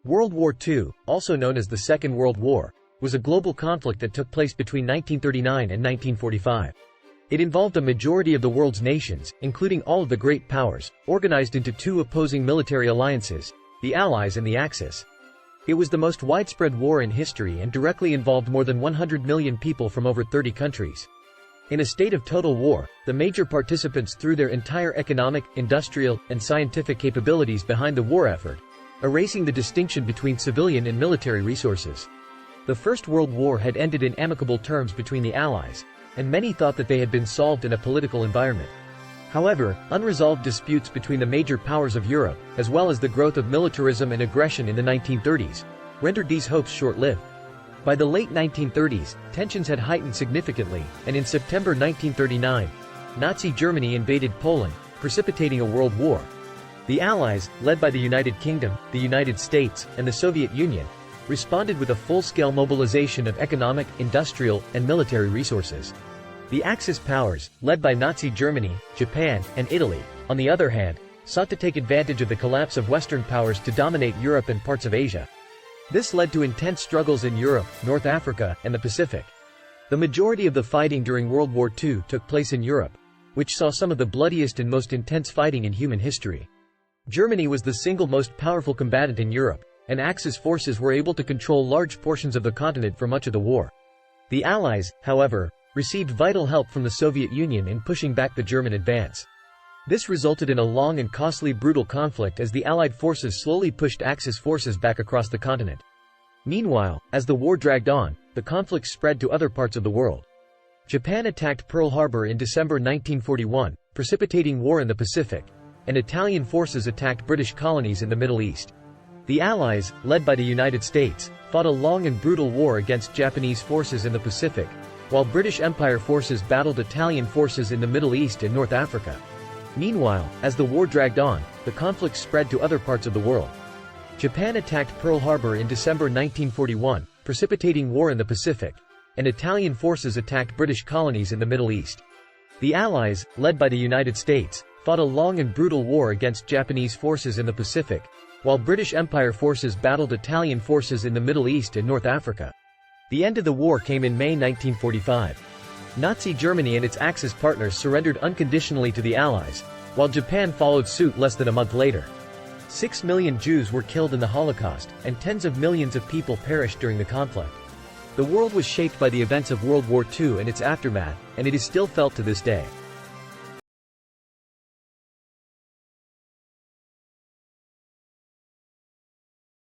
World War II, also known as the Second World War, was a global conflict that took place between 1939 and 1945. It involved a majority of the world's nations, including all of the great powers, organized into two opposing military alliances, the Allies and the Axis. It was the most widespread war in history and directly involved more than 100 million people from over 30 countries. In a state of total war, the major participants threw their entire economic, industrial, and scientific capabilities behind the war effort, erasing the distinction between civilian and military resources. The First World War had ended in amicable terms between the Allies, and many thought that they had been solved in a political environment. However, unresolved disputes between the major powers of Europe, as well as the growth of militarism and aggression in the 1930s, rendered these hopes short-lived. By the late 1930s, tensions had heightened significantly, and in September 1939, Nazi Germany invaded Poland, precipitating a world war. The Allies, led by the United Kingdom, the United States, and the Soviet Union, responded with a full-scale mobilization of economic, industrial, and military resources. The Axis powers, led by Nazi Germany, Japan, and Italy, on the other hand, sought to take advantage of the collapse of Western powers to dominate Europe and parts of Asia. This led to intense struggles in Europe, North Africa, and the Pacific. The majority of the fighting during World War II took place in Europe, which saw some of the bloodiest and most intense fighting in human history. Germany was the single most powerful combatant in Europe, and Axis forces were able to control large portions of the continent for much of the war. The Allies, however, received vital help from the Soviet Union in pushing back the German advance. This resulted in a long and costly brutal conflict as the Allied forces slowly pushed Axis forces back across the continent. Meanwhile, as the war dragged on, the conflict spread to other parts of the world. Japan attacked Pearl Harbor in December 1941, precipitating war in the Pacific, and Italian forces attacked British colonies in the Middle East. The Allies, led by the United States, fought a long and brutal war against Japanese forces in the Pacific, while British Empire forces battled Italian forces in the Middle East and North Africa. Meanwhile, as the war dragged on, the conflict spread to other parts of the world. Japan attacked Pearl Harbor in December 1941, precipitating war in the Pacific, and Italian forces attacked British colonies in the Middle East. The Allies, led by the United States, fought a long and brutal war against Japanese forces in the Pacific, while British Empire forces battled Italian forces in the Middle East and North Africa. The end of the war came in May 1945. Nazi Germany and its Axis partners surrendered unconditionally to the Allies, while Japan followed suit less than a month later. 6 million Jews were killed in the Holocaust, and tens of millions of people perished during the conflict. The world was shaped by the events of World War II and its aftermath, and it is still felt to this day.